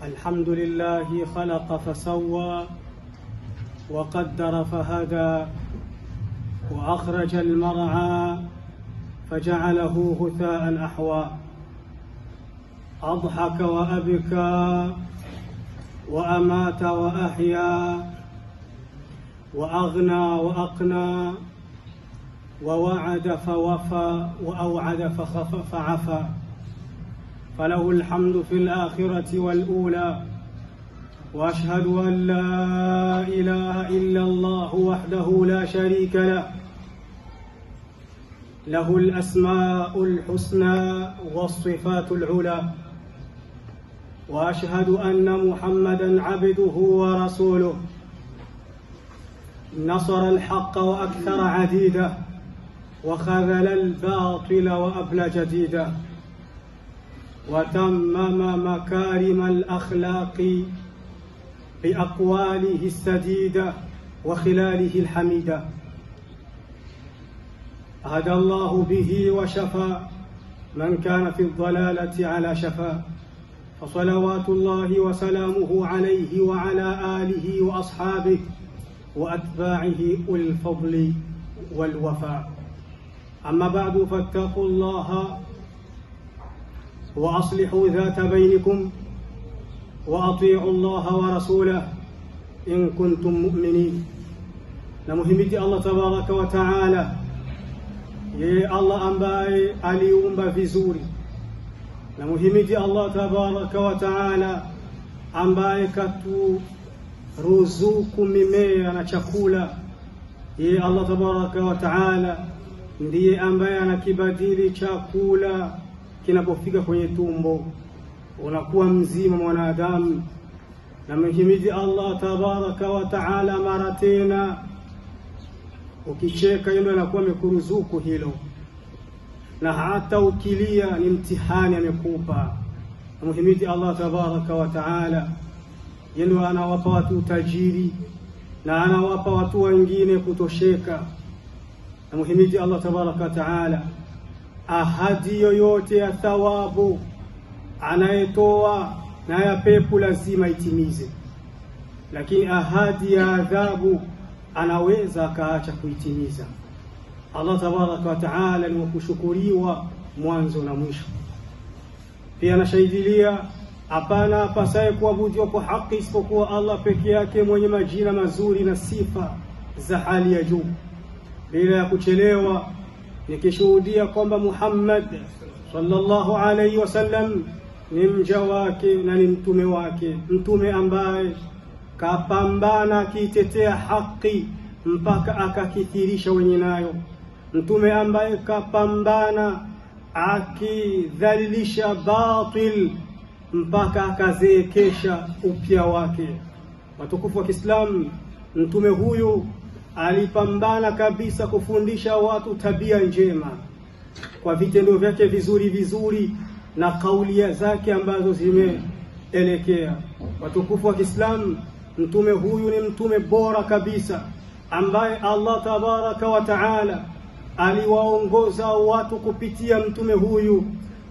الحمد لله خلق فسوى وقدر فهدى وأخرج المرعى فجعله غثاء أحوى أضحك وأبكى وأمات وأحيا وأغنى وأقنى ووعد فوفى وأوعد فعفى فله الحمد في الآخرة والأولى وأشهد أن لا إله إلا الله وحده لا شريك له له الأسماء الحسنى والصفات العلى وأشهد أن محمدًا عبده ورسوله نصر الحق وأكثر عديده وخذل الباطل وأبلى جديدا وتمم مكارم الأخلاق بأقواله السديدة وخلاله الحميدة هدى الله به وشفى من كان في الضلالة على شفا فصلوات الله وسلامه عليه وعلى آله وأصحابه وأتباعه أولي الفضل والوفاء أما بعد فاتقوا الله وأصلحوا ذات بينكم وأطيعوا الله ورسوله إن كنتم مؤمنين. نمهمتي الله تبارك وتعالى ye Allah ambaye aliumba vizuri. Namuhimidi Allah tabaraka wa taala ambaye katuruzuku mimea na chakula. Ye Allah tabaraka wa taala ndiye ambaye anakibadili chakula kinapofika kwenye tumbo unakuwa mzima mwanadamu. Namuhimidi Allah tabaraka wa taala mara tena ukicheka yeye anakuwa amekuruzuku hilo, na hata ukilia ni mtihani amekupa. Muhimidi Allah tabaraka wa taala, yeye anawapa watu utajiri na anawapa watu wengine kutosheka. Muhimidi Allah tabaraka wa taala, ahadi yoyote ya thawabu anayetoa na ya pepo lazima itimize, lakini ahadi ya adhabu anaweza kaacha kuitimiza. Allah tabaraka wa taala ni kushukuriwa mwanzo na mwisho. Pia nashahidilia hapana apasaye kuabudiwa kwa haki isipokuwa Allah peke yake mwenye majina mazuri na sifa za hali ya juu. Bila ya kuchelewa nikishuhudia kwamba Muhammad sallallahu alayhi wasallam ni mja wake na ni mtume wake, mtume ambaye kapambana akitetea haki mpaka akakithirisha wenye nayo, mtume ambaye kapambana akidhalilisha batil mpaka akazeekesha upya wake. Watukufu wa Kiislamu, mtume huyu alipambana kabisa kufundisha watu tabia njema kwa vitendo vyake vizuri na kauli zake ambazo zimeelekea. Watukufu wa Kiislamu, mtume huyu ni mtume bora kabisa ambaye Allah tabaraka wa taala aliwaongoza watu kupitia mtume huyu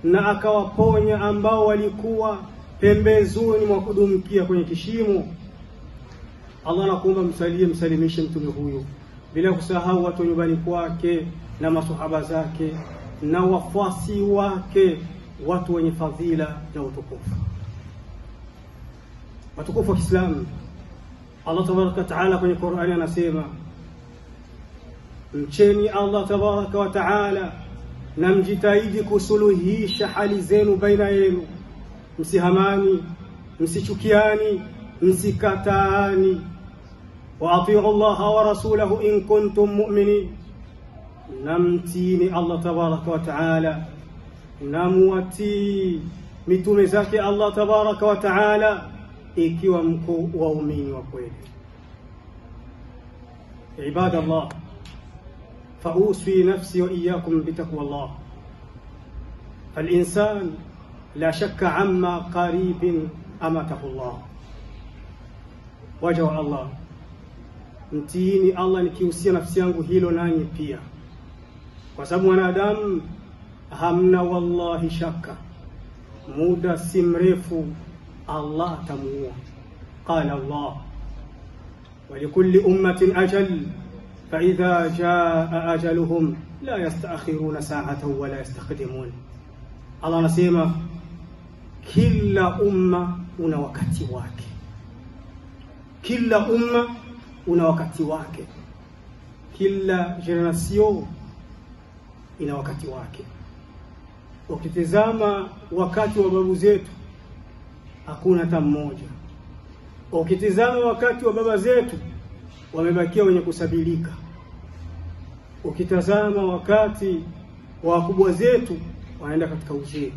na akawaponya ambao walikuwa pembezoni mwa kudumkia kwenye kishimo. Allah nakuomba msalimishe mtume huyu, bila kusahau watu nyumbani kwake na masahaba zake na wafuasi wake, watu wenye fadhila na utukufu. Watukufu wa Kiislamu, Allah tabaraka wa taala kwenye Qur'ani anasema, mcheni Allah tabaraka wa taala na mjitahidi kusuluhisha hali zenu baina yenu, msihamani, msichukiani, msikataani. Wa atii'u Allah wa rasulahu in kuntum mu'minin, namtini Allah tabaraka wa taala, namuati mitume zake Allah tabaraka wa taala ikiwa mko waumini wa kweli. Ibadallah, فأوصي نفسي وإياكم بتقوى الله. فالإنسان لا شك عما قريب أمته الله. وجه الله mtiini Allah, nikihusia nafsi yangu hilo nanyi pia, kwa sababu hamna wallahi shaka muda si mrefu Allah atamuua. Qala Allah ولكل أمة أجل فإذا جاء أجلهم لا يستأخرون ساعة ولا يستقدمون. Allah anasema kila umma una wakati wake, kila umma una wakati wake, kila generation ina wakati wake. Ukitazama wakati wa babu zetu hakuna hata mmoja. Ukitazama wakati wa baba zetu wamebakia wenye kusabilika. Ukitazama wakati wa wakubwa zetu wanaenda katika uzee,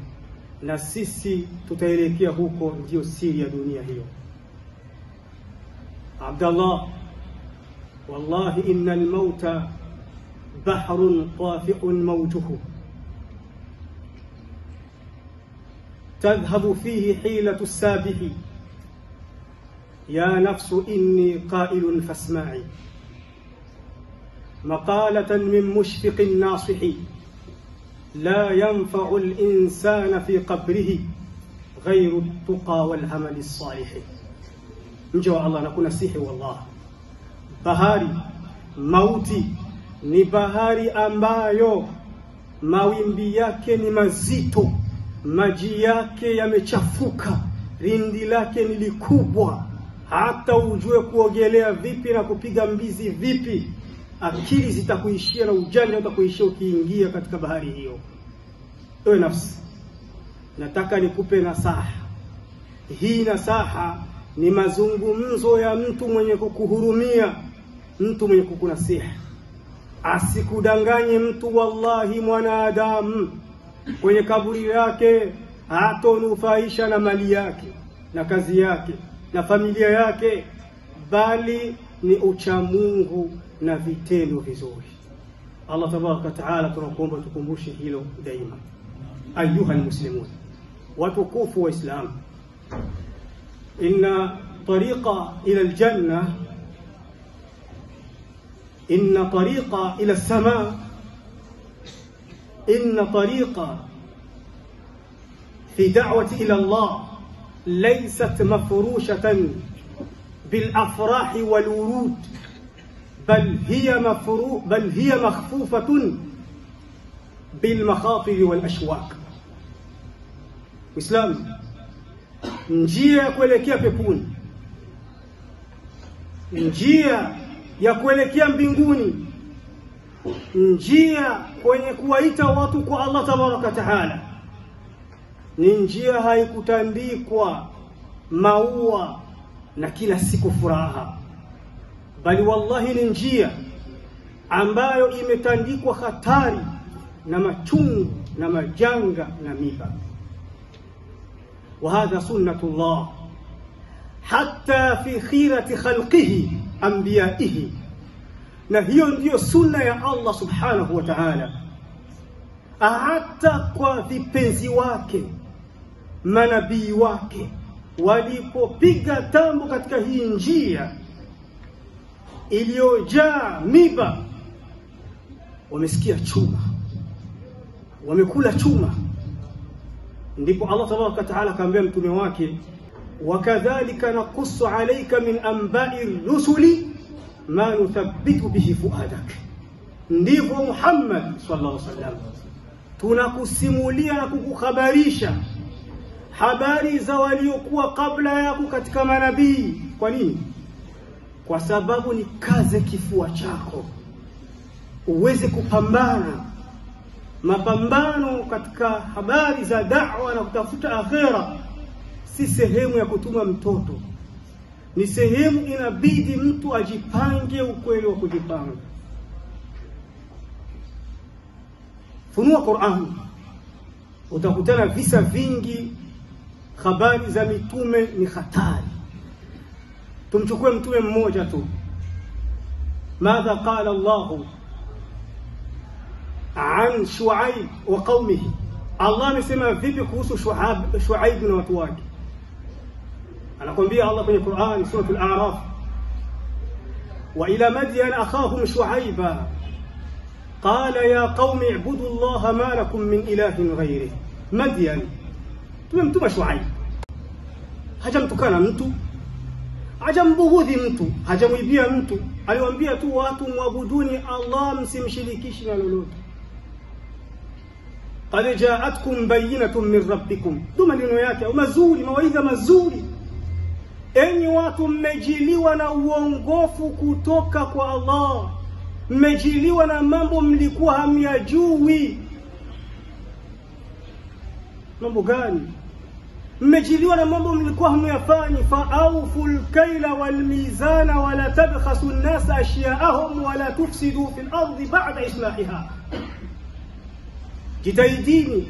na sisi tutaelekea huko. Ndio siri ya dunia hiyo. Abdallah, wallahi innal mauta bahrun qafi'un mawjuhu tadhhabu fihi hilatu as-sabihi يا نفس إني قائل فاسمعي مقالة من مشفق ناصح لا ينفع الإنسان في قبره غير التقى والعمل الصالح. مجوى الله نكون نسيحي والله. bahari mauti ni bahari ambayo mawimbi yake ni mazito, maji yake yamechafuka, rindi lake ni likubwa. Hata ujue kuogelea vipi na kupiga mbizi vipi, akili zitakuishia na ujanja utakuishia ukiingia katika bahari hiyo. Ewe nafsi, nataka nikupe nasaha. Hii nasaha ni mazungumzo ya mtu mwenye kukuhurumia, mtu mwenye kukunasiha. Asikudanganye mtu, wallahi mwanadamu kwenye kaburi yake hatonufaisha na mali yake na kazi yake na familia yake, bali ni uchamungu na vitendo vizuri. Allah tabaraka taala tunakuomba tukumbushe hilo daima. Ayuha almuslimun, watukufu wa Islam, inna tariqa ila aljanna, inna tariqa ila as-samaa, inna tariqa fi da'wati ila Allah ليست مفروشة بالأفراح والورود، بل هي مخفوفة بالمخاطر والأشواق. Islam, njia ya kuelekea peponi, njia ya kuelekea mbinguni, njia kwenye kuwaita watu kwa Allah tabaraka taala, ni njia haikutandikwa maua na kila siku furaha, bali wallahi ni njia ambayo imetandikwa hatari na machungu na majanga na miba. وهذا سنة الله حتى في خيرة خلقه أنبيائه. na hiyo ndio sunna ya Allah subhanahu wa ta'ala, hata kwa vipenzi wake manabii wake walipopiga tambo katika hii njia iliyojaa miba, wamesikia chuma, wamekula chuma. Ndipo Allah tabaraka taala akamwambia mtume wake, wakadhalika naqussu alayka min anba'i rusuli ma nuthabbitu bihi fuadak. Ndivyo Muhammad sallallahu alaihi wasallam tunakusimulia na kukuhabarisha habari za waliokuwa kabla yako katika manabii. Kwa nini? Kwa sababu ni kaze kifua chako uweze kupambana. Mapambano katika habari za da'wa na kutafuta akhera si sehemu ya kutuma mtoto, ni sehemu inabidi mtu ajipange ukweli wa kujipanga. Funua Qur'an, utakutana visa vingi. Habari za mitume ni hatari. Tumchukue mtume mmoja tu. Madha qala Allah an Shuaib wa qaumihi. Allah amesema vipi kuhusu Shuaib na watu wake? Anakuambia Allah kwenye Qur'an, sura al-A'raf, wa ila madyan akhahum Shuaiba qala ya qaumi ibudu Allah ma lakum min ilahin ghayrihi. Madyan tumemtuma Shuaib. hajamtukana mtu, hajambughudhi mtu, hajamuibia mtu. Aliwaambia tu watu muabuduni Allah, msimshirikishi na lolote. qad ja'atkum bayyinatun min rabbikum, ndio maneno yake mazuri, mawaidha mazuri. Enyi watu, mmejiliwa na uongofu kutoka kwa Allah, mmejiliwa na mambo mlikuwa hamyajui. Mambo gani? mmejiliwa na mambo mlikuwa hamyafanyi. Fa'awful kayla wal mizana wa la tabkhasu an-nasa ashya'ahum wa la tufsidu fil ardi ba'da islahiha. Jitahidini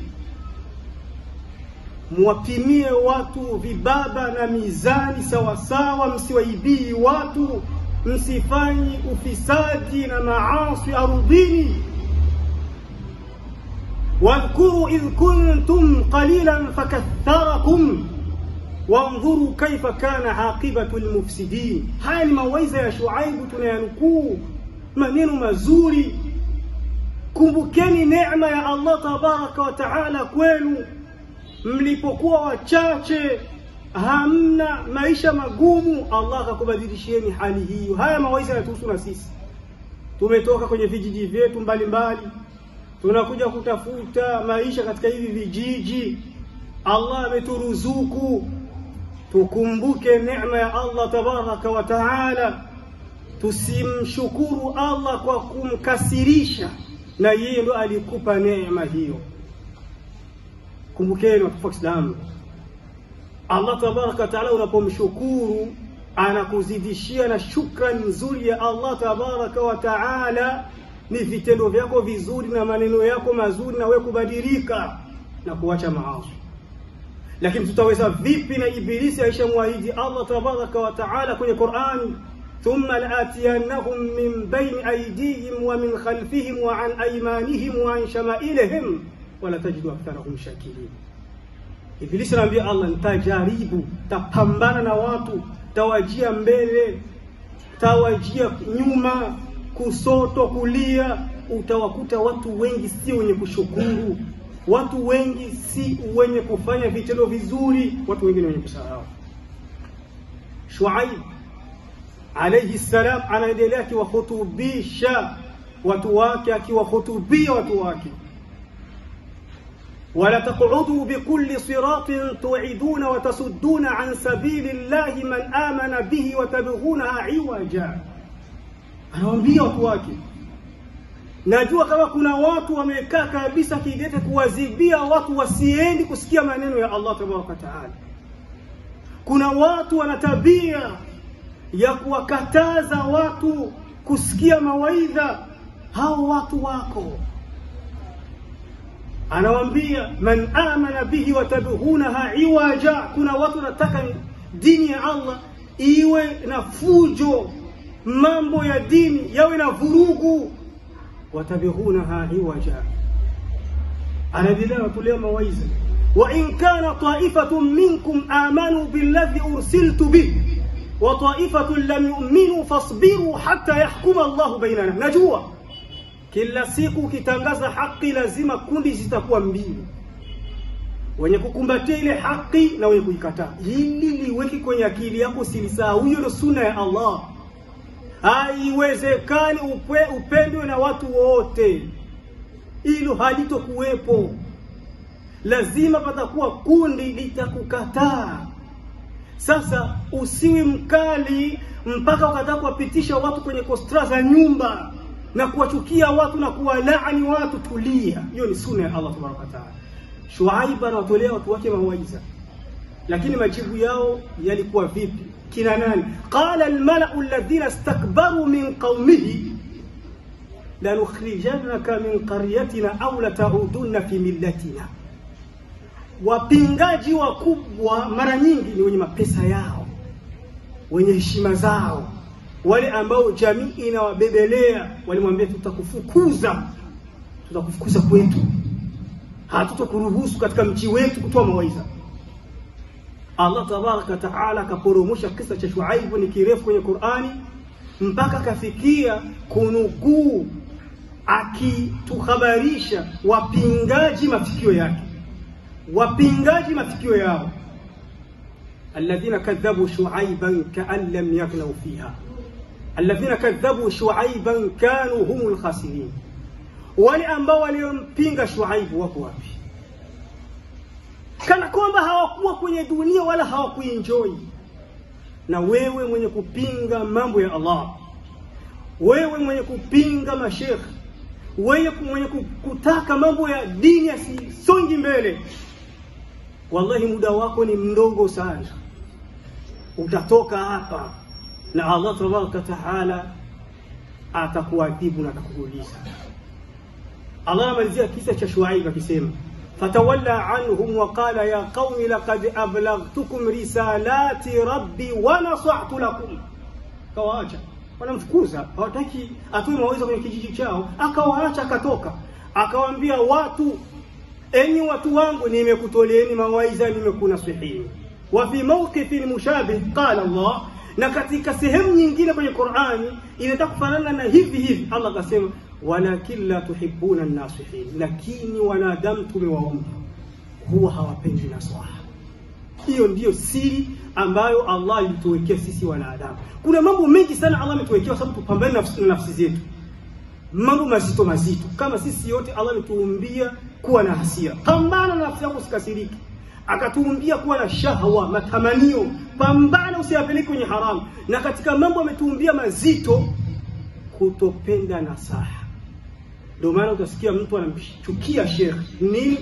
muwapimie watu vibaba na mizani sawa sawa, msiwaibii watu, msifanyi ufisadi na maasi ardhini. واذكروا إذ كنتم قليلا فكثركم وانظروا كيف كان عاقبة المفسدين. haya ni mawaidha ya Shuaibu tunayanukuu, maneno mazuri. Kumbukeni neema ya Allah tabaraka wa taala kwenu mlipokuwa wachache, hamna maisha magumu, Allah akakubadilishieni hali hiyo. Haya mawaidha yanatuhusu na sisi. Tumetoka kwenye vijiji vyetu mbalimbali, tunakuja kutafuta maisha katika hivi vijiji. Allah ameturuzuku, tukumbuke neema ya Allah tabaraka wa taala. Tusimshukuru Allah kwa kumkasirisha, na yeye ndo alikupa neema hiyo. Kumbukeni watu wa Islam, Allah tabaraka wa taala unapomshukuru anakuzidishia, na shukrani nzuri ya Allah tabaraka wa taala ni vitendo vyako vizuri na maneno yako mazuri, na wewe kubadilika na kuacha maasi. Lakini tutaweza vipi na Ibilisi aishamwahidi Allah tabaraka wa taala kwenye Qur'ani, thumma la'atiyannahum min bayni aydihim wa min khalfihim wa an aymanihim wa an shama'ilihim wa la tajidu aktharahum shakirin. Ibilisi anaambia Allah, nitajaribu, tapambana na watu, tawajia mbele, tawajia nyuma, kusoto, kulia. Utawakuta watu wengi si wenye kushukuru, watu wengi si wenye kufanya vitendo vizuri, watu wengi ni wenye kusahau. Shuaib alayhi salam anaendelea akiwahutubisha watu wake, akiwahutubia watu wake, wala taq'udu bikulli siratin tu'iduna wa tasudduna an sabilillahi man amana bihi wa tabghuna iwaja. Anawaambia watu wake, najua kama kuna watu wamekaa kabisa kidete kuwazibia watu wasiendi kusikia maneno ya Allah tabaraka wa taala. Kuna watu wana tabia ya kuwakataza watu kusikia mawaidha. Hao watu wako. Anawaambia man amana bihi wa tabghunaha iwaja. Kuna watu wanataka dini ya Allah iwe na fujo, mambo ya dini yawe na vurugu. Watabghunaha iwaja. Anaendelea kutolea mawaidha, wa in kana ta'ifatun minkum amanu billadhi ursiltu bihi wa ta'ifatun lam yu'minu fasbiru hatta yahkuma Allah bainana. Najua kila siku ukitangaza haki lazima kundi zitakuwa mbili, wenye kukumbatia ile haki na wenye kuikataa. Hili liweki kwenye akili yako, silisahau. Hiyo ndio sunna ya Allah. Haiwezekani upendwe na watu wote, hilo halitokuwepo. Lazima patakuwa kundi litakukataa. Sasa usiwi mkali mpaka ukataka kuwapitisha watu kwenye kostra za nyumba na kuwachukia watu na kuwalaani watu. Tulia, hiyo ni sunna ya Allah tabaraka wa taala. Shuaib anawatolea watu wake mawaidha, lakini majibu yao yalikuwa vipi? Kina nani? Qala almala'u alladhina istakbaru min qaumihi lanukhrijannaka min qaryatina aw la ta'udunna fi millatina. Wapingaji wakubwa mara nyingi ni wenye mapesa yao, wenye heshima zao, wale ambao jamii inawabebelea. Walimwambia tutakufukuza kwetu, hatutokuruhusu katika mji wetu kutoa mawaidha. Allah tabaraka wa taala akaporomosha kisa cha Shuaib, ni kirefu kwenye Qur'ani, mpaka kafikia kunukuu akituhabarisha wapingaji mafikio yake, wapingaji mafikio yao. alladhina kadhabu Shuaiban ka'an lam yaghnaw fiha, alladhina kadhabu Shuaiban kanu humul khasirin. Wale ambao waliompinga Shuaibu wako wapi? Kana kwamba hawakuwa kwenye dunia wala hawakuenjoy. Na wewe mwenye kupinga mambo ya Allah, wewe mwenye kupinga mashekh, wewe mwenye kutaka mambo ya dini yasongi mbele, wallahi muda wako ni mdogo sana. Utatoka hapa na Allah tabaraka taala atakuadhibu na atakuuliza. Allah anamalizia kisa cha Shuaib akisema, fatawalla anhum wa qala ya qaumi laqad ablaghtukum risalati rabbi wa nasahtu lakum. Kawaacha, wanamfukuza, hawataki atoe mawaidha kwenye kijiji chao, akawaacha akatoka. Akawaambia watu, enyi watu wangu, nimekutoleeni mawaidha, nimekunasihini. Wa fi mawqifin mushabih qala Allah, na katika sehemu nyingine kwenye Qur'ani inataka kufanana na hivi Allah akasema, walakin la tuhibbuna an-nasihin, lakini wanadamu tumewaumba huwa hawapendi nasaha. Hiyo ndiyo siri ambayo Allah alituwekea sisi wanadamu. Kuna mambo mengi sana Allah ametuwekea sababu tupambane na nafsi zetu, mambo mazito. Kama sisi yote Allah ametuumbia kuwa na hasira, pambana na nafsi yako usikasirike. Akatuumbia kuwa na shahwa, matamanio, pambana usiyapeleke kwenye haramu. Na katika mambo ametuumbia mazito, kutopenda nasaha. Ndio maana utasikia mtu anamchukia sheikh, ni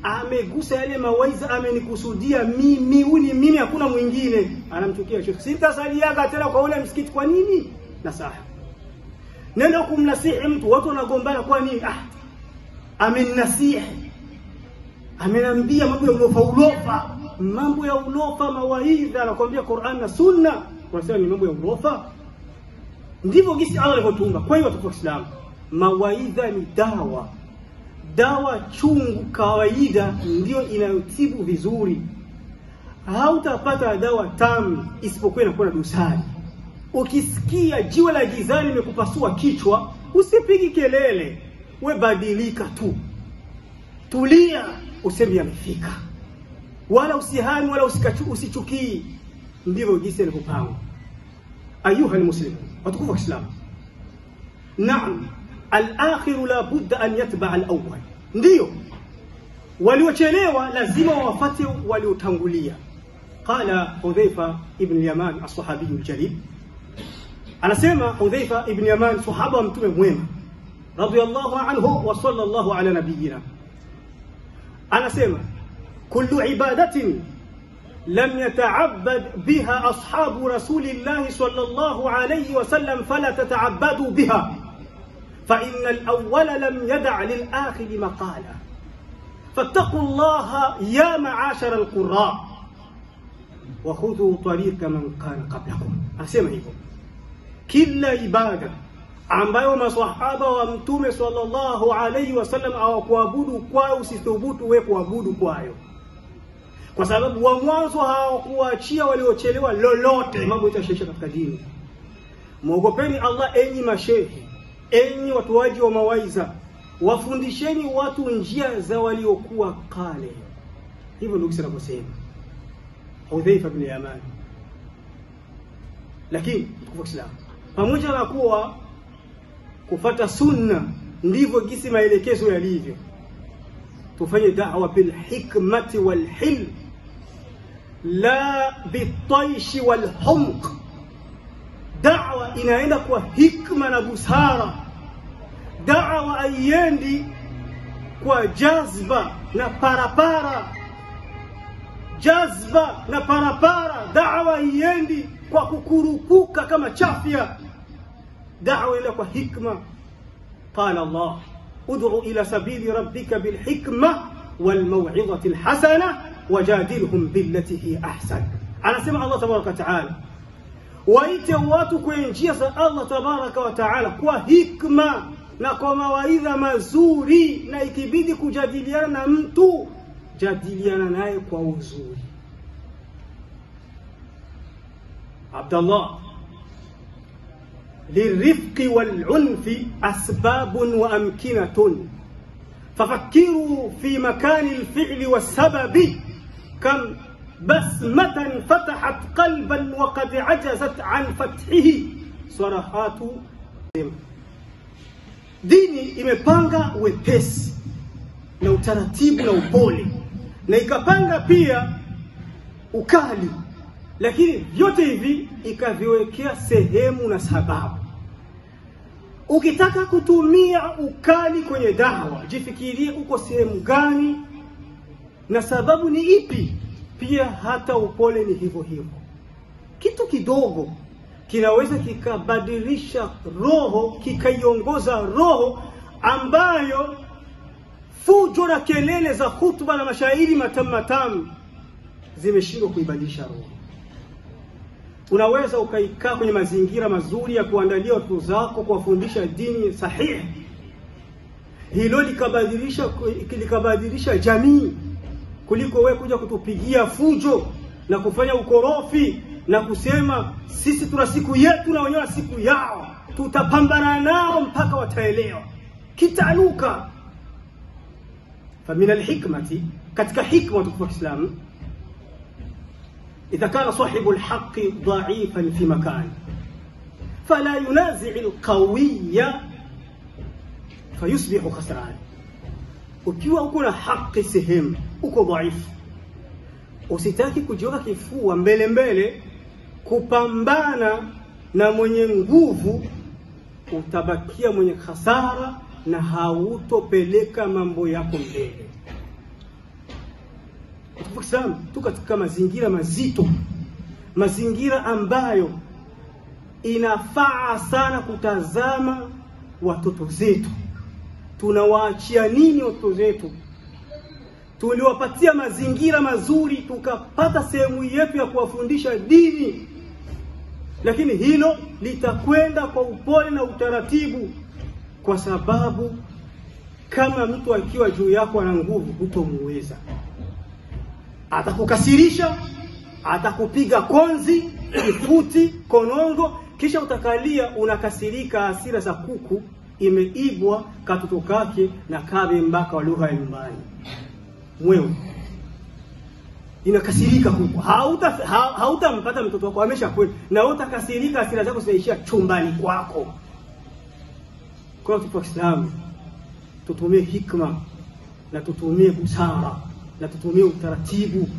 amegusa yale mawaidha, amenikusudia mimi hakuna mwingine, anamchukia sheikh. Sitasaliaga tena kwa ule msikiti. Kwa nini? Nasaha. Nenda kumnasihi mtu, watu wanagombana kwa nini? Amenasihi, amenambia mambo ya ulofa, mawaidha anakuambia Qur'an na Sunna, unasema ni mambo ya ulofa. Ndivyo gisi Allah alivyotuumba. Kwa hiyo watu wa Islam, mawaidha ni dawa chungu kawaida ndio inayotibu vizuri. Hautapata dawa tamu isipokuwa inakuwa na dosari. Ukisikia jiwe la gizani limekupasua kichwa, usipigi kelele, we badilika tu, tulia, useme yamefika, wala usihani wala usichukii. Ndivyo jinsi alivyopanga. Ayuha almuslimun, watukufu wa Islam, naam, al-akhir la budda an yatba' al-awwal. Ndio waliochelewa lazima wafuate waliotangulia. Qala Hudhaifa ibn al-Yaman as-sahabi al-jalil, anasema Hudhaifa ibn Yaman, sahaba wa mtume mwema radiyallahu anhu wa sallallahu ala nabiyyina, anasema kullu ibadatin لم يتعبد بها أصحاب رسول الله صلى الله عليه وسلم فلا تتعبدوا بها، فإن الأول لم يدع للآخر مقالا، فاتقوا الله يا معاشر القراء وخذوا طريق من كان قبلكم. أسمع hivyo, kila ibada ambayo maswahaba wa mtume sallallahu alayhi wasallam hawakuabudu kwayo, usithubutu wewe kuabudu kwayo, kwa sababu wa mwanzo hawakuachia waliochelewa lolote. Mambo yatashisha katika dini. Muogopeni Allah enyi mashehe, enyi watoaji wa mawaidha, wafundisheni watu njia za waliokuwa kale. Hivyo ndio kisa naposema Hudhaifa bin Yaman. Lakini kwa Islam, pamoja na kuwa kufuata sunna ndivyo gisi maelekezo yalivyo, tufanye da'wa bil hikmati wal hilm la bitaishi wal humq. Da'wa inaenda kwa hikma na busara. Da'wa haiendi kwa jazba na parapara. Da'wa haiendi kwa kukurupuka kama chafya. Da'wa inaenda kwa hikma. Qala Allah, ud'u ila sabili rabbika bil hikma wal maw'izati al hasana wajadilhum billati hi ahsan. Anasema Allah tabaraka wa taala, waite watu kwenye njia za Allah tabaraka wa taala kwa hikma na kwa mawaidha mazuri, na ikibidi kujadiliana na mtu, jadiliana naye kwa uzuri. Abdullah, للرفق والعنف أسباب وأمكنة، ففكروا في مكان الفعل والسبب كم basmatan fatahat qalban wa qad ajazat an fathihi sarahatu. Dini imepanga wepesi na utaratibu na upole, na ikapanga pia ukali, lakini vyote hivi ikaviwekea sehemu na sababu. Ukitaka kutumia ukali kwenye dawa, jifikirie uko sehemu gani na sababu ni ipi. Pia hata upole ni hivyo hivyo. Kitu kidogo kinaweza kikabadilisha roho, kikaiongoza roho ambayo fujo na kelele za hutuba na mashairi matamu zimeshindwa kuibadilisha roho. Unaweza ukaikaa kwenye mazingira mazuri ya kuandalia watu zako, kuwafundisha dini sahihi. Hilo likabadilisha jamii, kuliko wewe kuja kutupigia fujo na kufanya ukorofi na kusema sisi tuna siku yetu na wenyewe siku yao, tutapambana nao mpaka wataelewa. Kitanuka. Famina alhikmati, katika hikma tukufu Islam, إذا كان صاحب الحق ضعيفا في مكان فلا ينازع القوي فيصبح خسران. ukiwa uko na haki sehemu, uko dhaifu, usitaki kujiweka kifua mbele kupambana na mwenye nguvu, utabakia mwenye hasara na hautopeleka mambo yako mbele. Tukisema tu katika mazingira mazito, mazingira ambayo inafaa sana kutazama watoto zetu. Tunawaachia nini watoto zetu? Tuliwapatia mazingira mazuri, tukapata sehemu yetu ya kuwafundisha dini, lakini hilo litakwenda kwa upole na utaratibu, kwa sababu kama mtu akiwa juu yako ana nguvu, hutomuweza. Atakukasirisha, atakupiga konzi, kifuti, konongo, kisha utakalia unakasirika. Hasira za kuku imeibwa katoto kake na kabe mbaka wa lugha ya nyumbani. Wewe inakasirika kuku, hautampata mtoto wako ameshakwenda, na utakasirika, hasira zako zitaishia chumbani kwako. Kwa tupo Islam, tutumie hikma na tutumie busara na tutumie utaratibu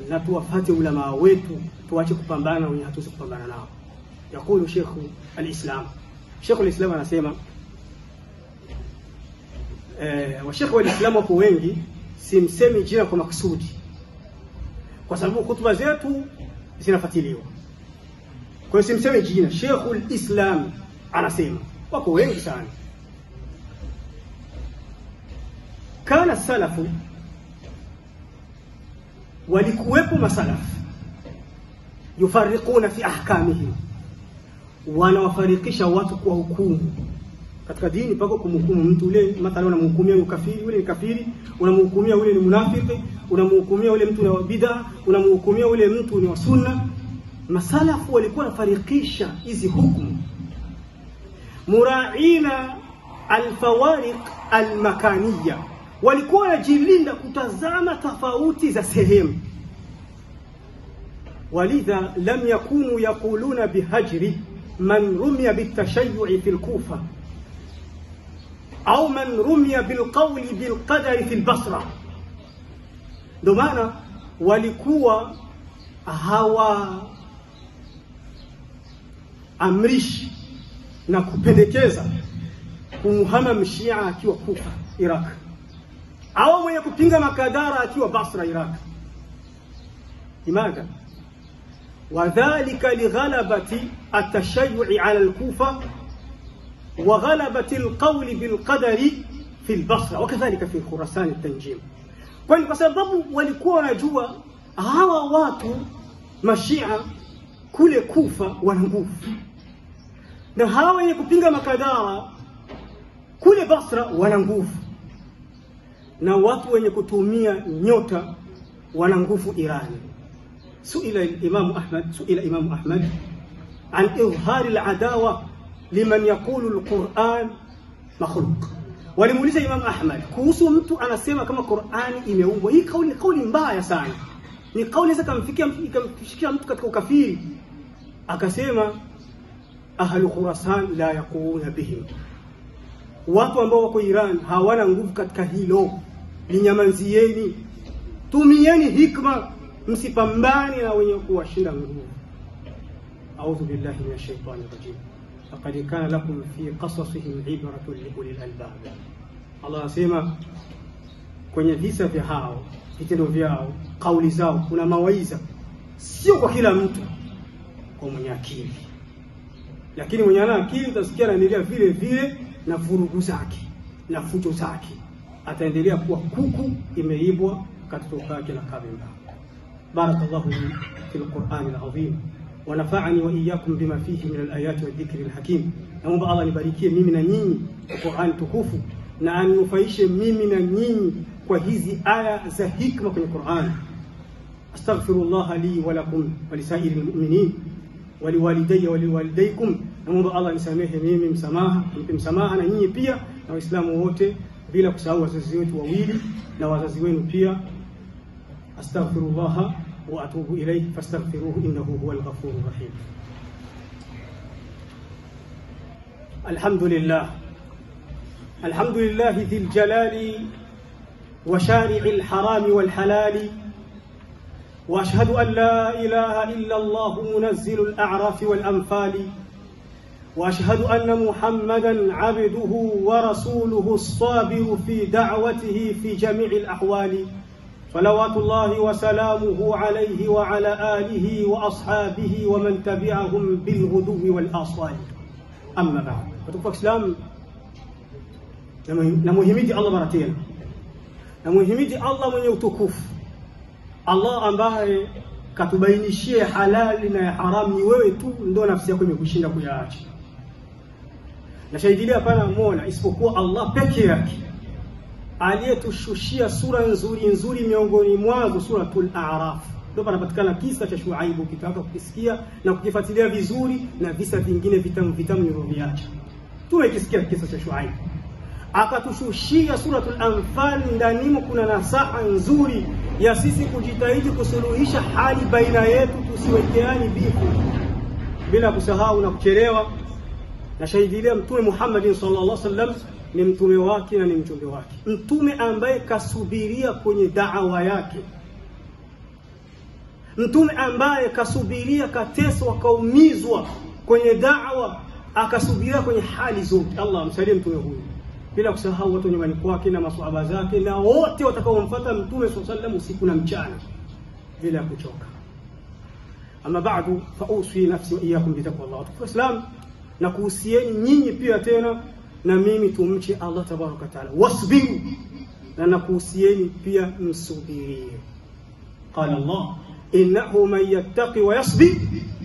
na tuwafate ulama wetu, tuache kupambana na wenye hatuwezi kupambana nao. Yakulu Sheikh al-Islam, Sheikh al-Islam anasema wa Sheikh al-Islam wapo wengi, simsemi jina kwa makusudi, kwa sababu hutuba zetu zinafuatiliwa. Kwa hiyo simsemi jina. Sheikh al-Islam anasema wapo wengi sana. Kana salafu, walikuwepo masalafu, yufarriquna fi ahkamihim, wanawafarikisha watu kwa hukumu katika dini. Pako kumhukumu mtu ule, mathalan unamhukumia ukafiri, ule ni kafiri, unamhukumia ule ni munafiki, unamhukumia ule mtu ni bid'a, unamhukumia ule mtu ni wa sunna. Masalafu walikuwa wanafarikisha hizi hukumu, muraina alfawariq almakaniya, walikuwa wanajilinda kutazama tofauti za sehemu. Walidha lam yakunu yaquluna bihajri man rumiya bitashayyu' fi al-Kufa au man rumiya bilqawli bilqadari fi al-Basra. Ndio maana walikuwa hawa amrishi na kupendekeza kumuhama mshia akiwa Kufa Iraq, au mwenye kupinga makadara akiwa Basra Iraq. Limadha? Wadhalika lighalabati at-tashayyu'i 'ala al-Kufa wa ghalabati al-qawli bil-qadari fi al-Basra wa kadhalika fi Khurasan at-Tanjim. Kwa sababu walikuwa wanajua hawa watu mashia kule Kufa wana nguvu, na hawa wenye kupinga makadara kule Basra wana nguvu, na watu wenye kutumia nyota wana nguvu Irani. Suila Imam Ahmad an izhari al-adawa liman yaqulu al-Qur'an makhluq. Walimuuliza Imam Ahmad kuhusu mtu anasema kama Qur'ani imeumbwa. Hii kauli mbaya sana. ni kauli zake ikamfikia mtu katika ukafiri. Akasema ahlu Khurasan la yaquna bihim, watu ambao wako Iran hawana nguvu katika hilo, linyamanzieni, tumieni hikma, msipambane na wenye kuwashinda nguvu. A'udhu billahi minash shaitani rajim. Laqad kana lakum fi qasasihim ibratun li ulil albab. Allah anasema kwenye visa vya hao, vitendo vyao, kauli zao kuna mawaidha, sio kwa kila mtu, kwa mwenye akili. Lakini mwenye ana akili utasikia anaendelea vile vile na vurugu zake na fujo zake, ataendelea kuwa kuku imeibwa katika ukake na kabemba. Barakallahu fil Qur'an al-azim wa nafa'ani wa iyyakum bima fihi min al-ayati wa dhikri al-hakim. Naomba Allah nibarikie mimi na nyinyi kwa Qur'an tukufu na aninufaishe mimi na nyinyi kwa hizi aya za hikma kwenye Qur'an. Astaghfirullah li wa lakum wa lisairil mu'minin wa liwalidayya wa liwalidaykum. Naomba Allah nisamehe mimi, nipe msamaha na nyinyi pia na Waislamu wote, bila kusahau wazazi wetu wawili na wazazi wenu pia. Astaghfirullah wa atubu ilayhi fastaghfiruhu innahu huwal ghafurur rahim. Alhamdulillah dhil jalali wa shari'il harami wal halali. وأشهد أن لا إله إلا الله منزل الأعراف والأنفال. وأشهد أن محمدا عبده ورسوله الصابر في دعوته في جميع الأحوال. صلوات الله وسلامه عليه وعلى آله وأصحابه ومن تبعهم بالغدو والآصال. أما بعد، فتوفى الإسلام نمهمدي الله مرتين، نمهمدي الله من يوتكوف. Allah ambaye katubainishia halali na haramu, ni wewe tu ndio nafsi yako imekushinda kuyaacha. Na shahidilia hapana Mola isipokuwa Allah peke yake, aliyetushushia sura nzuri miongoni mwazo suratul A'raf. Ndio panapatikana kisa cha Shuaibu, ukitaka kukisikia na kukifuatilia vizuri, na visa vingine vitamu nilivyoviacha. Tumekisikia kisa cha Shuaibu. Akatushushia suratul Anfal, ndani kuna nasaha nzuri ya sisi kujitahidi kusuluhisha hali baina yetu, tusiwekeani bifu, bila kusahau na kuchelewa. Na shahidilia Mtume Muhammad sallallahu alaihi wasallam ni mtume wake na ni mjumbe wake, mtume ambaye kasubiria kwenye da'wa yake, mtume ambaye kasubiria, kateswa, kaumizwa kwenye da'wa, akasubiria kwenye hali zote. Allah amsalie mtume huyu, bila kusahau watu nyumbani kwake na maswahaba zake na wote watakaomfuata Mtume sallallahu alaihi wasallam usiku na mchana bila kuchoka. Ama baadu, fa usi nafsi wa iyyakum bi taqwallah. Islam, na kuhusieni nyinyi pia tena na mimi tumche Allah tabaraka taala. Wasbiru, na nakuhusieni pia msubirie. Qala Allah, innahu man yattaqi wa yasbir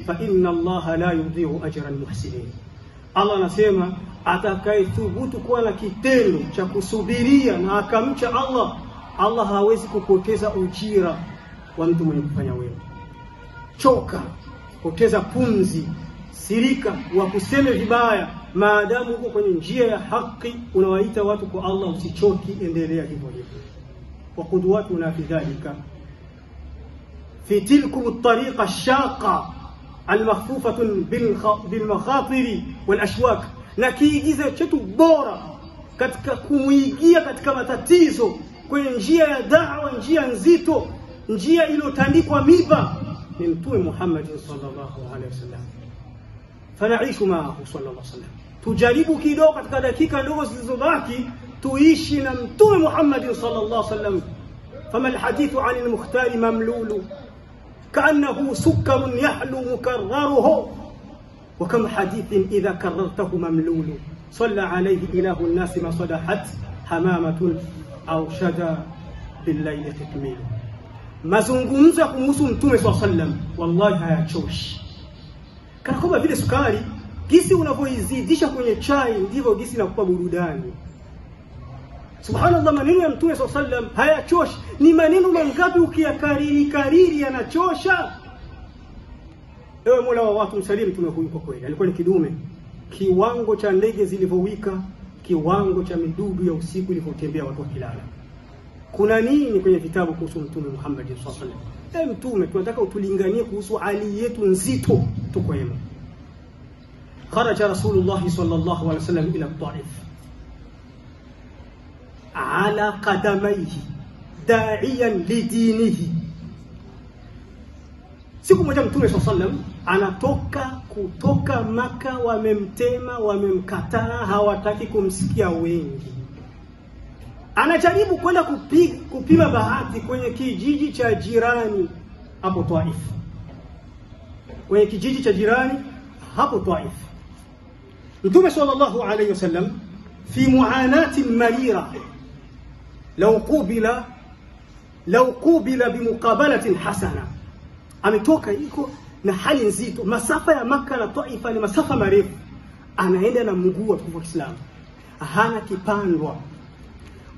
fa inna Allah la yudhi'u ajra al-muhsinin. Allah anasema atakayethubutu kuwa na kitendo cha kusubiria na akamcha Allah, Allah hawezi kupoteza ujira wa mtu mwenye kufanya wema. Choka, poteza pumzi, sirika wa kusema vibaya, maadamu uko kwenye njia ya haki, unawaita watu kwa Allah, usichoki, endelea hivyo hivyo. Wa qudwatuna fi dhalika fi tilkum at-tariqa ash-shaqa al-makhfufatun bil makhatiri wal ashwaq. Na kiigizo chetu bora katika kumuigia katika matatizo kwenye njia ya da'wa, njia nzito, njia iliyotandikwa miba, ni Mtume Muhammad sallallahu alaihi wasallam. Fanaishu ma'ahu sallallahu alaihi wasallam. Tujaribu kidogo katika dakika ndogo zilizobaki tuishi na Mtume Muhammad sallallahu alaihi wasallam. Fama alhadithu 'anil mukhtari mamlulu ka'annahu sukkarun yahlu mukarraruhu. وكم حديث إذا كررته مملول صلى عليه إله الناس ما صدحت حمامة أو شدى بالليل تكميل. Mazungumzo kuhusu Mtume sallallahu alaihi wasallam wallahi hayachoshi. Kana kwamba vile sukari gisi unavyoizidisha kwenye chai ndivyo gisi inakupa burudani. Subhanallah, maneno ya Mtume sallallahu alaihi wasallam hayachoshi. Ni maneno mangapi ukiyakariri yanachosha? Ewe Mola wa watu, msalie mtume huyu. Kwa kweli alikuwa ni kidume, kiwango cha ndege zilivyowika, kiwango cha midudu ya usiku ilivyotembea watu wakilala. Kuna nini kwenye vitabu kuhusu Mtume Muhammad sallallahu alaihi wasallam? Mtume, tunataka utulinganie kuhusu hali yetu nzito, tuko hema. Kharaja Rasulullah sallallahu alaihi wasallam ila Taif ala qadamayhi da'iyan lidinihi. Siku moja Mtume sallallahu alaihi wasallam anatoka kutoka Maka, wamemtema, wamemkataa, hawataki kumsikia wengi. Anajaribu kwenda kupima bahati kwenye kijiji cha jirani hapo Taif. Kwenye kijiji cha jirani hapo Taif. Mtume sallallahu alayhi wasallam fi mu'anatin marira law qubila bimuqabalatin hasana. Ametoka iko na hali nzito. Masafa ya Maka na Taifa ni masafa marefu. Anaenda na mguu wa Uislamu. Hana kipandwa.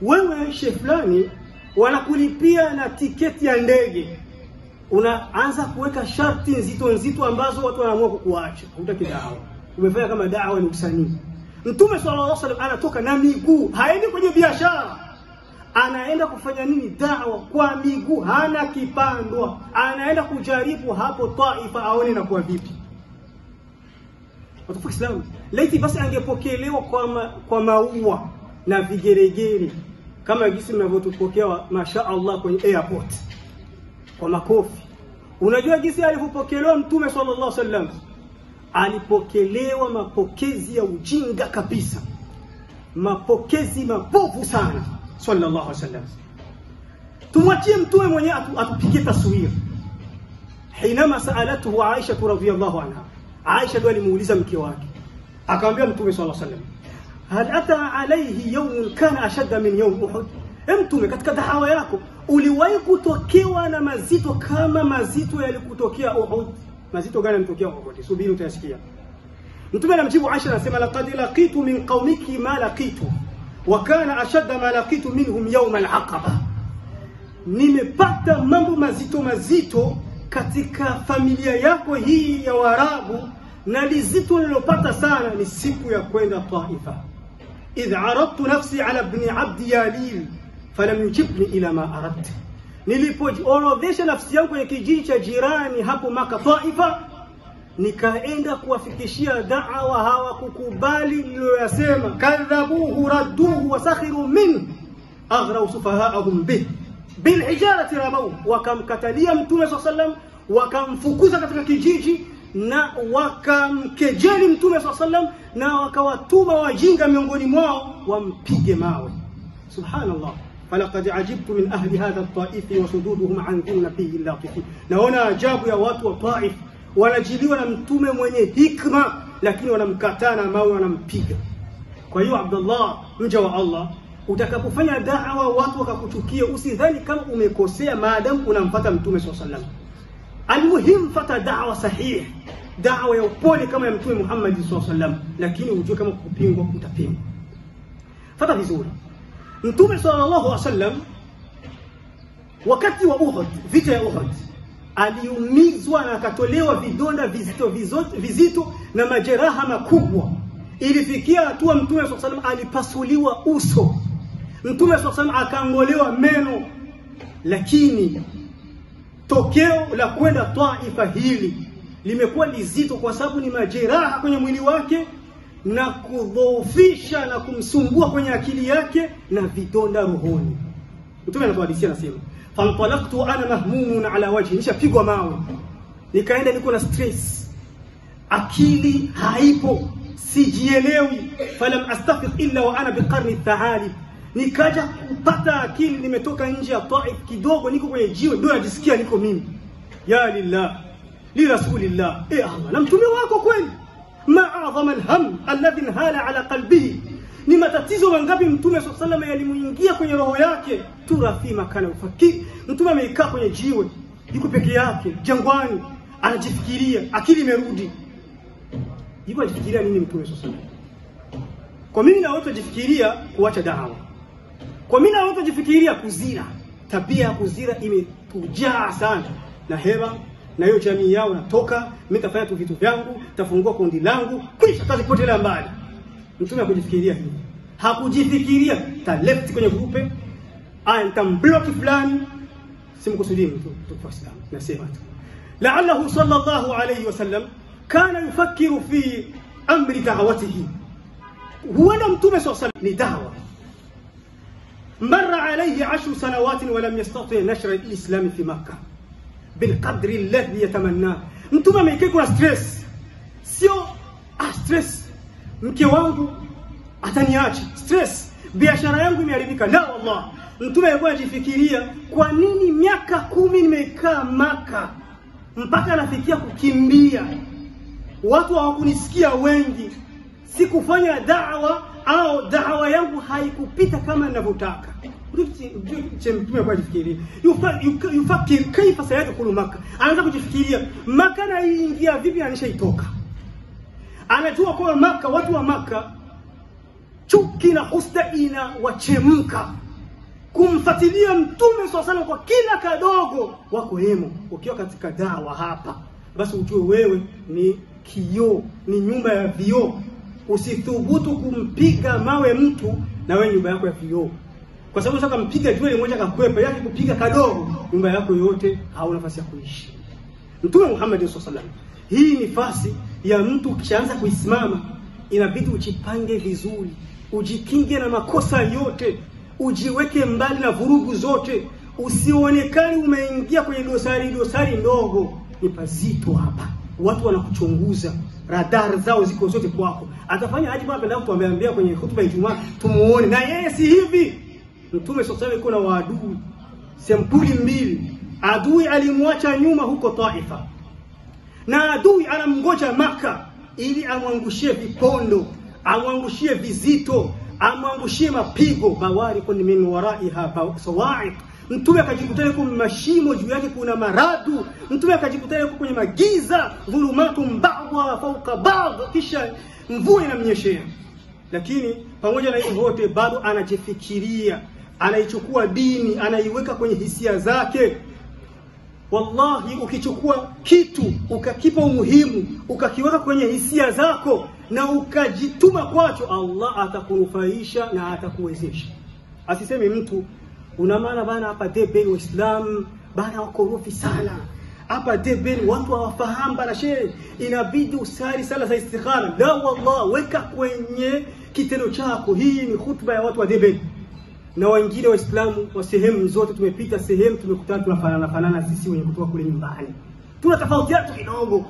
Wewe shehe fulani wanakulipia na tiketi ya ndege, unaanza kuweka sharti nzito ambazo watu wanaamua kukuacha. Hutaki dawa. Umefanya kama dawa ni usanii. Mtume sallallahu alaihi wasallam anatoka na miguu, haendi kwenye biashara. Anaenda kufanya nini? Dawa kwa miguu, hana kipandwa. Anaenda kujaribu hapo Taifa aone na kwa vipi. Watu wa Islam, laiti basi angepokelewa kwa maua na vigeregere kama jinsi mnavyotupokea mashaallah kwenye airport kwa makofi. Unajua jinsi alipokelewa Mtume sallallahu alaihi wasallam? Alipokelewa mapokezi ya ujinga kabisa, mapokezi mabovu sana sallallahu alaihi wasallam. Tumwachie Mtume mwenyewe atupigie taswira. Hinama saalatuhu Aisha radhiyallahu anha, Aisha ndo alimuuliza mke wake, akamwambia Mtume sallallahu alaihi wasallam, hal ata alayhi yawm kana ashadda min yawm Uhud? Mtume, katika dawa yako uliwahi kutokewa na mazito kama mazito yalikutokea Uhud? Mazito gani yametokea Uhud? Subiri utasikia. Mtume anamjibu Aisha, anasema laqad laqitu min qaumiki ma laqitu wa kana ashadda ma laqitu minhum yawm al-aqaba. Nimepata mambo mazito katika familia yako hii ya Waarabu, na lizito nilopata sana ni siku ya kwenda Taifa. idh aradtu nafsi ala ibn abd yalil falam yujibni ila ma aradtu. Nilipoorodhesha nafsi yangu kwenye kijiji cha jirani hapo Maka Taifa, nikaenda kuwafikishia da'wa, hawakukubali niliyoyasema. kadhabuhu radduhu wasakhiru min aghrau sufahaahum bih bil hijarati rabu. Wakamkatalia Mtume sallallahu alaihi wasallam, wakamfukuza katika kijiji na wakamkejeli Mtume sallallahu alaihi wasallam, na wakawatuma wajinga miongoni mwao wampige mawe. Subhanallah. falaqad ajibtu min ahli hadha at-ta'if wa sududuhum an dhin nabiyyi latifi. Naona ajabu ya watu wa Taif, wanajiliwa na Mtume mwenye hikma, lakini wanamkataa na mawe, wanampiga. Kwa hiyo Abdullah, mja wa Allah, utakapofanya da'wa watu wakakuchukia, usidhani kama umekosea maadamu unamfuata Mtume sallallahu alaihi wasallam. Almuhim fata da'wa sahih, da'wa ya upole kama ya Mtume Muhammad sallallahu alaihi wasallam, lakini ujue kama kupingwa utapingwa. Fata vizuri. Mtume sallallahu alaihi wasallam wakati wa Uhud, vita ya Uhud, aliumizwa na akatolewa vidonda vizito na majeraha makubwa. Ilifikia hatua Mtume sallallahu alaihi wasallam alipasuliwa uso. Mtume sallallahu alaihi wasallam akaangolewa meno. Lakini tokeo la kwenda Taifa hili limekuwa lizito kwa sababu ni majeraha kwenye mwili wake na kudhoofisha na kumsumbua kwenye akili yake na vidonda rohoni. Mtume anatuhadithia, anasema fantalaqtu ana mahmumun ala wajhi, nishapigwa mawe, nikaenda niko na stress, akili haipo, sijielewi. falam astafiq illa wa ana biqarni thalib, nikaja kupata akili, nimetoka nje ya Taif kidogo, niko kwenye jiwe, ndio najisikia niko mimi. Ya lillah li rasulillah, Allah na mtume wako kweli. ma a'zama alham alladhi hala ala qalbihi, ni matatizo mangapi Mtume sallallahu alaihi wasallam yalimuingia kwenye roho yake. Turafi makana ufakiri. Mtume amekaa kwenye jiwe, yuko peke yake jangwani, anajifikiria, akili imerudi. Yuko anajifikiria nini Mtume sallallahu alaihi wasallam? Kwa mimi na watu wajifikiria kuacha dawa. Kwa mimi na watu wajifikiria kuzira. Tabia ya kuzira imetujaa sana na hewa, na hiyo jamii yao natoka, mimi nitafanya tu vitu vyangu, nitafungua kundi langu, kisha kazi potelea mbali. Mtume hakujifikiria hivi. Hakujifikiria ta left kwenye grupe, nitamblock fulani, simkusudii mtu kwa Islam, nasema tu la'allahu sallallahu alayhi wasallam kana yufakkiru fi amri da'watihi. huenda mtume sallallahu alayhi wasallam ni da'wa marra alayhi 10 sanawat wa lam yastati nashra al-islam fi makkah bilqadri alladhi yatamanna. Mtume amekaa kwa stress, sio stress mke wangu ataniacha, stress biashara yangu imeharibika, la wallah. Mtume alikuwa anajifikiria kwa nini miaka 10 nimekaa Maka mpaka nafikia kukimbia, watu hawakunisikia wengi, sikufanya da'wa au da'wa yangu haikupita kama ninavyotaka. Mtume alikuwa anajifikiria yufakir kaifa sayadkhulu Maka, anaanza kujifikiria Maka na ingia vipi, anishaitoka. Anajua kwa Maka, watu wa Maka chuki na husda ina wachemka kumfuatilia mtume swalla kwa kila kadogo wako hemo. Ukiwa katika dawa hapa, basi ujue wewe ni kioo, ni nyumba ya vioo. Usithubutu kumpiga mawe mtu na wewe nyumba yako ya vioo, kwa sababu sasa kumpiga jua moja kakwepa yake kupiga kadogo, nyumba yako yote hauna nafasi ya kuishi. Mtume Muhammad sallallahu, hii ni nafasi ya mtu ukishaanza kuisimama inabidi ujipange vizuri, ujikinge na makosa yote, ujiweke mbali na vurugu zote, usionekane umeingia kwenye dosari ndogo. Ni pazito hapa, watu wanakuchunguza, radar zao ziko zote kwako. Atafanya aje baba leo tuambiambia kwenye hutuba ya Ijumaa tumuone na yeye si hivi. Mtume sasa kuna waadui sempuli mbili. Adui alimwacha nyuma huko Taifa, na adui anamngoja Maka ili amwangushie vipondo, amwangushie vizito, amwangushie mapigo. Bawari kun min waraiha sawa'iq. Mtume akajikutana kwa mashimo, juu yake kuna maradu. Mtume akajikutana kwenye magiza, dhulumatun ba'dha fawqa ba'd, kisha mvua inamnyeshea. Lakini pamoja na hiyo wote bado anajifikiria, anaichukua dini, anaiweka kwenye hisia zake. Wallahi ukichukua kitu ukakipa umuhimu, ukakiweka kwenye hisia zako na ukajituma kwacho, Allah atakunufaisha na atakuwezesha. Asiseme mtu una maana bana hapa debe Uislamu bana wakorofi sana. Hapa debe watu hawafahamu bana shehe, inabidi usali sala za istikhara. La wallah, weka kwenye kitendo chako. Hii ni hutuba ya watu wa debe. Na wengine Waislamu wa sehemu zote tumepita sehemu tumekutana, tunafanana sisi wenye kutoka kule nyumbani. Tunatofautiana tu kidogo.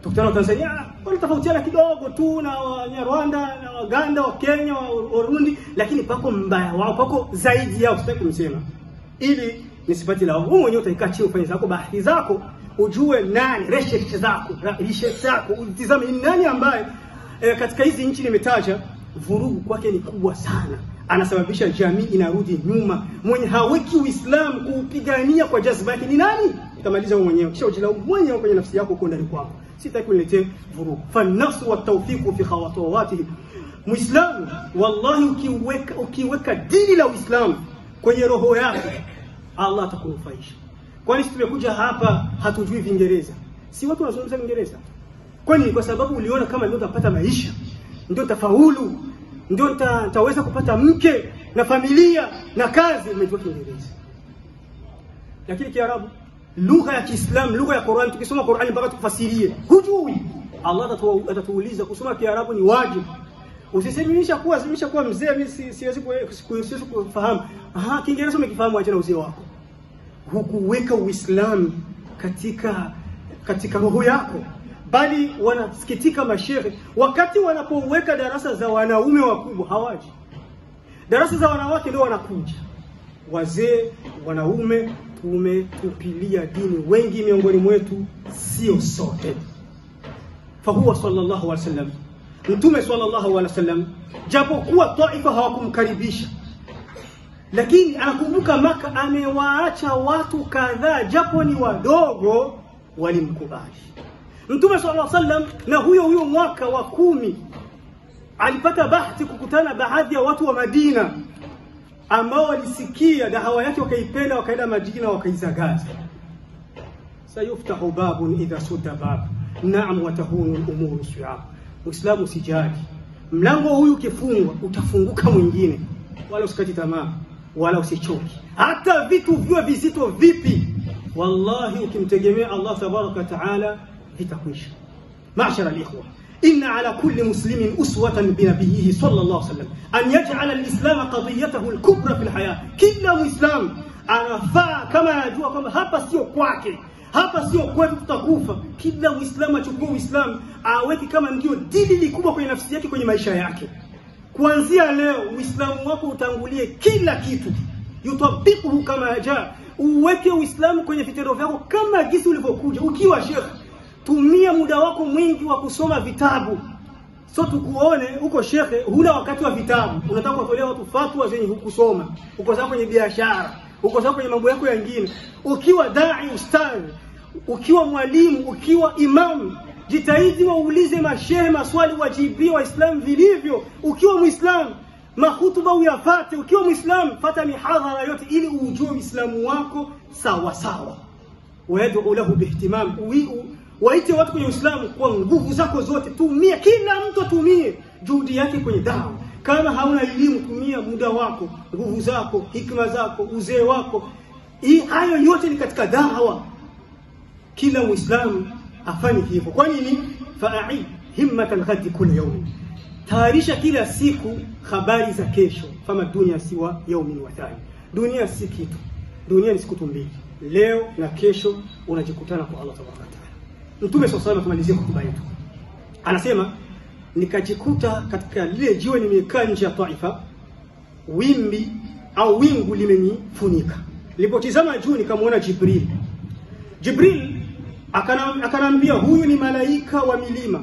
Tukutana Tanzania, wanatofautiana kidogo tu na Rwanda, na Uganda, wa Kenya, wa Burundi, lakini pako mbaya wao, pako zaidi yao sitaki kumsema. Ili nisipati lao. Wewe mwenyewe utakaa chini ufanye zako bahati zako, ujue nani research zako, utizame ni nani ambaye katika hizi nchi nimetaja vurugu kwake ni kubwa sana. Anasababisha jamii inarudi nyuma. Mwenye haweki Uislamu kuupigania kwa jazba yake ni nani? Utamaliza wewe mwenyewe. Kisha ujilaumu mwenyewe kwenye nafsi yako uko ndani kwako. Sitaki kuniletea vurugu. Fan-nasr wa tawfiq fi khawatawatihi. Muislamu wallahi ukiweka dini la Uislamu kwenye roho yako, Allah atakunufaisha. Kwani tumekuja hapa hatujui Kiingereza? Si watu wanazungumza Kiingereza? Kwani kwa sababu uliona kama ndio utapata maisha, ndio utafaulu, ndio utaweza kupata mke na familia na kazi, umejua Kiingereza. Lakini Kiarabu, lugha ya Kiislamu, lugha ya Qur'an, tukisoma Qur'an mpaka tukufasirie, hujui. Allah atatuuliza kusoma Kiarabu ni wajibu. Usiseme nimeshakuwa mzee mimi siwezi kufahamu. Kiingereza umekifahamu, acha na uzee wako. Hukuweka Uislamu katika roho yako. Bali wanasikitika mashehe wakati wanapoweka darasa za wanaume wakubwa hawaji. Darasa za wanawake ndio wanakuja. Wazee, wanaume tumetupilia dini, wengi miongoni mwetu, sio sote. Fahuwa sallallahu alaihi wasallam, Mtume sallallahu alaihi wasallam, japokuwa Taifa hawakumkaribisha, lakini anakumbuka Maka amewaacha watu kadhaa, japo ni wadogo, walimkubali. Mtume sallallahu alaihi wasallam na huyo mwaka wa 10 alipata bahati kukutana baadhi ya watu wa Madina ambao walisikia dawa yake, wakaipenda, wakaenda Madina, wakaizagaza. Sayuftahu babun idha sudda bab, naam watahunu al-umuru shi'ab. Muislamu sijali, mlango huyu ukifungwa utafunguka mwingine, wala usikati tamaa. wala usichoki. Hata vitu viwe vizito vipi, wallahi ukimtegemea Allah tabaraka taala vitakwisha. Ma'ashara al-ikhwa, inna ala kulli muslimin uswatan bi nabiyhi sallallahu alayhi wasallam an yaj'ala al-islam qadiyatahu al-kubra fi al-hayat. Kila muislam anafaa kama anajua kwamba hapa sio kwake, hapa sio kwetu, tutakufa. Kila muislamu achukue Uislamu aweke kama ndio dili kubwa kwenye nafsi yake, kwenye maisha yake. Kuanzia leo Uislamu wako utangulie kila kitu, yutabiquhu kama jaa. Uweke Uislamu kwenye vitendo vyako kama jinsi ulivyokuja. Ukiwa shekhi, tumia muda wako mwingi wa kusoma vitabu. So tukuone uko shekhe, huna wakati wa vitabu, unataka kuwatolea watu fatwa zenye hukusoma, uko sawa kwenye biashara, uko sawa kwenye mambo yako mengine. Ukiwa dai, ustadh, ukiwa mwalimu, ukiwa imam, jitahidi waulize mashehe maswali, wajibie Waislamu vilivyo. Ukiwa Muislamu, mahutuba uyafate. Ukiwa Muislamu, fata mihadhara yote ili ujue Uislamu wako sawa sawa. Wayad'u lahu bihtimam, waite watu kwenye Uislamu kwa nguvu zako zote. Tumia, kila mtu atumie juhudi yake kwenye dawa. Kama hauna elimu, tumia muda wako, nguvu zako, hikma zako, uzee wako. Hayo yote ni katika dawa. Kila Muislamu afanye hivyo. Kwa nini? Fa'id himmatan ghadi kila yawm, tayarisha kila siku habari za kesho. Fama dunia siwa yawmin wa thani, dunia si kitu, dunia ni siku mbili, leo na kesho. Unajikutana kwa Allah tabaraka taala. Mtume sallallahu alayhi wasallam tumalizie hotuba yetu, anasema nikajikuta katika lile jiwe nimekaa nje ya Taifa, wimbi au wingu limenifunika. Nilipotizama juu nikamwona Jibril. Jibril akanambia, huyu ni malaika wa milima.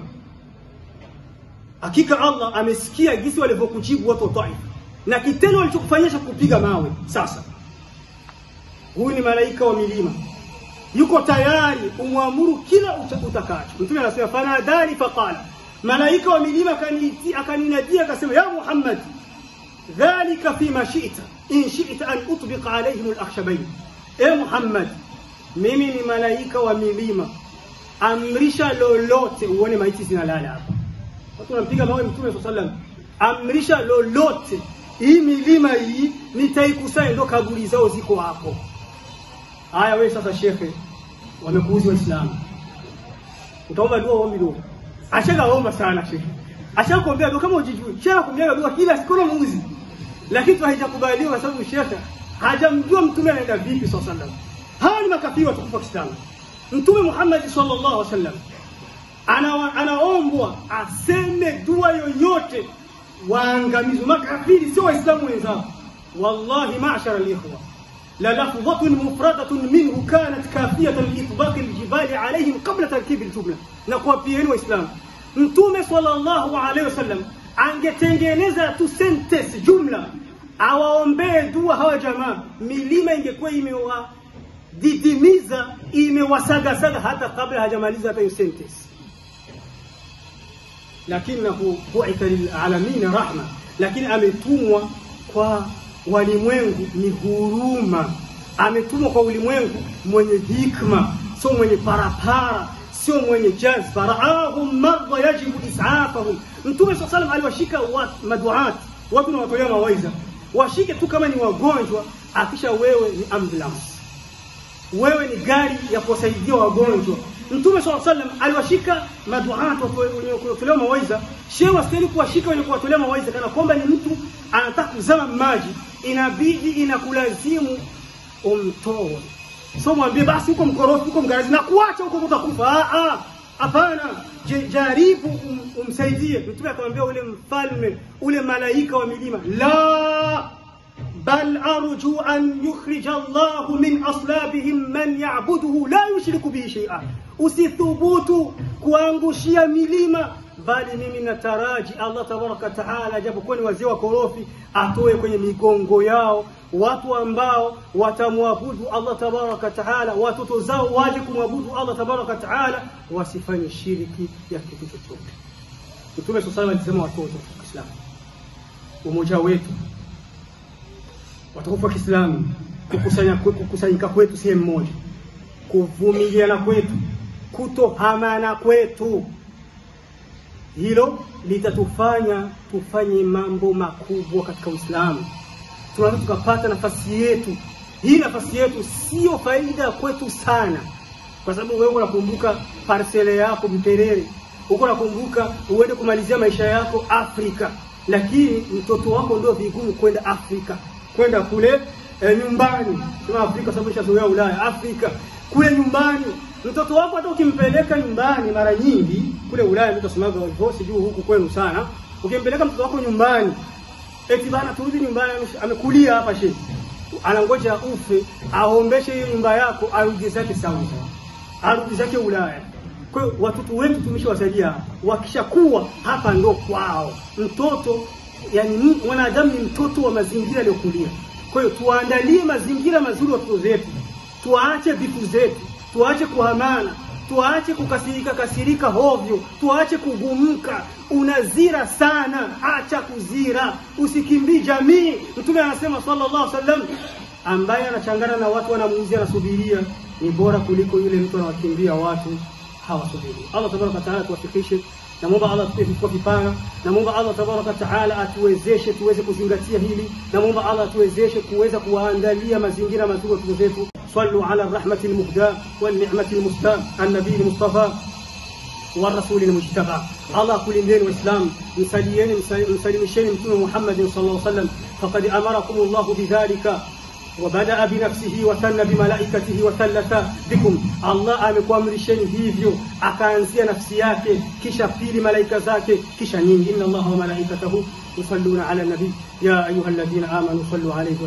Hakika Allah amesikia jinsi walivyokujibu watu wa Taifa na kitendo walichokufanyisha kupiga mawe. Sasa huyu ni malaika wa milima, yuko tayari umwamuru kila utakacho. Mtume anasema fanadani faqala, malaika wa milima akaninadia akasema, ya Muhammad, dhalika fima shi'ta in shi'ta an utbiqa alayhim al-akhshabayn. Muhammad, mimi ni malaika wa milima, amrisha lolote. Uone maiti zinalala hapa, watu wanapiga mawe. Mtume sallallahu alayhi wasallam, amrisha lolote, hii milima hii nitaikusanya, ndo kaburi zao ziko hapo. Haya, wewe sasa shekhe, wamekuuzi Waislamu, utaomba dua, ombi dua. Ashakaomba sana shekhe, ashakuombea dua kama ujijui, shekhe kuombea dua kila siku na muuzi, lakini tu haijakubaliwa kwa sababu shekhe hajamjua mtume anaenda vipi sallallahu alayhi wasallam. Hawa ni makafiri watukufu wa Kiislamu. Mtume Muhammad sallallahu alaihi wasallam anaombwa aseme dua yoyote waangamizwe makafiri, sio Waislamu wenzao. Wallahi ma'ashara al-ikhwa, la lafdhatun mufradatun minhu kanat kafiyatan li itbaq al-jibali alayhim qabla tarkib al-jumla. Na kwa pia Waislamu, Mtume sallallahu alaihi wasallam angetengeneza tu sentence jumla awaombee dua hawa jamaa, milima ingekuwa didimiza, imewasaga hata kabla hajamaliza hata hiyo sentence. Lakinahu bu'itha lil alamin rahma, lakini ametumwa kwa walimwengu ni huruma. Ametumwa kwa ulimwengu mwenye hikma, sio mwenye parapara, sio mwenye jazba. Raahum marda yajibu is'afahum. Mtume sallallahu alayhi aliwashika maduat, watu na watolea mawaidha, washike tu kama ni wagonjwa. Akisha wewe ni ambulance, wewe ni gari ya kusaidia wagonjwa. Mtume sallallahu alayhi wasallam aliwashika maduat wenye kuwatolea mawaidha. Shehe wastahili kuwashika wenye kuwatolea mawaidha, kana kwamba ni mtu anataka kuzama maji, inabidi inakulazimu umtoe. So mwambie basi huko mkorofi, huko mgarazi na kuacha huko utakufa. Hapana, jaribu umsaidie. Mtume akamwambia ule mfalme, ule malaika wa milima, la bal arju an yukhrij Allah min aslabihim man ya'buduhu la yushriku bihi shay'a. Usithubutu kuangushia milima, bali mimi nataraji Allah tabaraka taala, japokuwa ni wazee wa korofi, atoe kwenye migongo yao watu ambao watamwabudu Allah tabaraka taala, watoto zao waje kumwabudu Allah tabaraka taala, wasifanye shiriki ya kitu chochote. Mtume sallallahu alayhi wasallam alisema watoto wa Kiislamu, umoja wetu, watukufu wa Kiislamu, kukusanyika kwetu sehemu moja, kuvumiliana kwetu, kutohamana kwetu, hilo litatufanya tufanye mambo makubwa katika Uislamu. tunaweza tukapata nafasi yetu. Hii nafasi yetu sio faida kwetu sana, kwa sababu wewe unakumbuka parcele yako Buterere, uko unakumbuka uende kumalizia maisha yako Afrika, lakini mtoto wako ndio vigumu kwenda Afrika, kwenda kule nyumbani. Kama Afrika sababu ishazoea Ulaya, Afrika kule nyumbani. Mtoto wako hata ukimpeleka nyumbani mara nyingi kule Ulaya, mtu asemaga hivyo, sijui huku kwenu sana. Ukimpeleka mtoto wako nyumbani, eti bana turudi nyumbani, amekulia hapa shehe, anangoja ufe aombeshe hiyo nyumba yako, arudi zake Saudi, arudi zake Ulaya. Kwa hiyo watoto wetu tumeshawasaidia hapa, wakishakuwa hapa ndo kwao. Mtoto yani mwanadamu ni mtoto wa mazingira aliyokulia. Kwa hiyo tuandalie mazingira mazuri watoto zetu, tuache vitu zetu, tuache kuhamana, tuache kasirika hovyo, tuache kugumuka. Unazira sana, acha kuzira, usikimbii jamii. Mtume anasema sallallahu alaihi wasallam, ambaye anachangana na watu wanamuuzia nasubiria ni bora kuliko yule mtu anawakimbia watu hawasubiri. Allah tabaraka taala tuwafikishe. Namuomba Allah tupe vichwa vipana. Namuomba Allah tabaraka taala atuwezeshe tuweze kuzingatia hili. Namuomba Allah tuwezeshe kuweza kuandalia mazingira mazuri watoto zetu. Sallu ala rahmatil muhda wal ni'matil musta an-nabiy mustafa والرسول المجتبى. الله كلندين والإسلام مسلمين متون محمد صلى الله عليه وسلم، فقد أمركم الله بذلك وبدأ بنفسه وثنى بملائكته وثلث بكم. الله amekuamrisheni hivyo, akaanzia nafsi yake, kisha pili malaika zake, kisha nyinyi. Inna Allaha wa malaikatahu yusalluna ala nabi ya ayyuhalladhina amanu sallu alayhi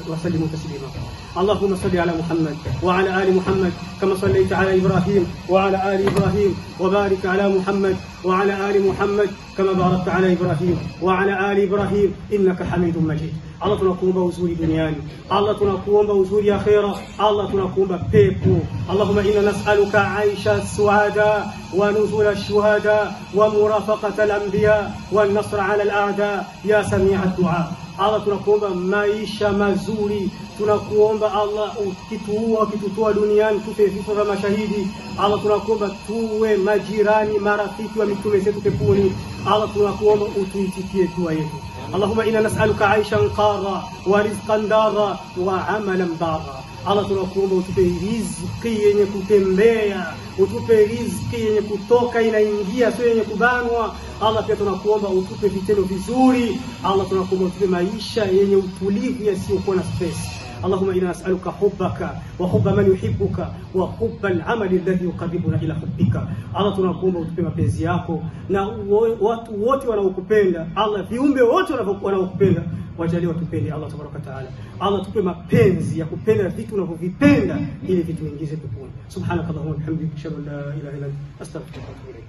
wa sallimu taslima. Allahumma salli ala Muhammad wa ala ali Muhammad kama sallaita ala Ibrahim wa ala ali Ibrahim wa barik ala Muhammad wa ala ali Muhammad kama barakta ala Ibrahim wa ala ali Ibrahim innaka Hamidum Majid. Allah tunakuomba uzuri duniani, Allah tunakuomba uzuri akhera, Allah tunakuomba pepo. Allahumma inna nas'aluka aisha suada wa nuzul ash-shuhada wa murafaqata al-anbiya wa an-nasr 'ala al-a'da ya sami'a ad-du'a. Allah tunakuomba maisha mazuri, tunakuomba Allah ukitutoa duniani tupe vifo vya mashahidi. Allah tunakuomba tuwe majirani marafiki wa mitume zetu peponi. Allah tunakuomba utuitikie dua yetu. اللهم إنا نسألك عيشا قارا ورزقا دارا وعملا بارا. Allah tunakuomba utupe riziki yenye kutembea, utupe riziki yenye kutoka inaingia, sio yenye kubanwa. Allah pia tunakuomba utupe vitendo vizuri. Allah tunakuomba utupe maisha yenye utulivu yasiyokuwa na stress. اللهم إنا نسألك حبك وحب من يحبك وحب العمل الذي يقربنا إلى حبك. Allah tunakuomba utupe mapenzi yako na watu wote wanaokupenda. Allah viumbe wote wanaokupenda wajalie watupende. Allah tabaraka taala, Allah tupe mapenzi ya kupenda vitu unavyovipenda ili vitu ingize peponi. Subhanakallahumma wa bihamdika ashhadu an la ilaha illa anta astaghfiruka wa atubu ilayk.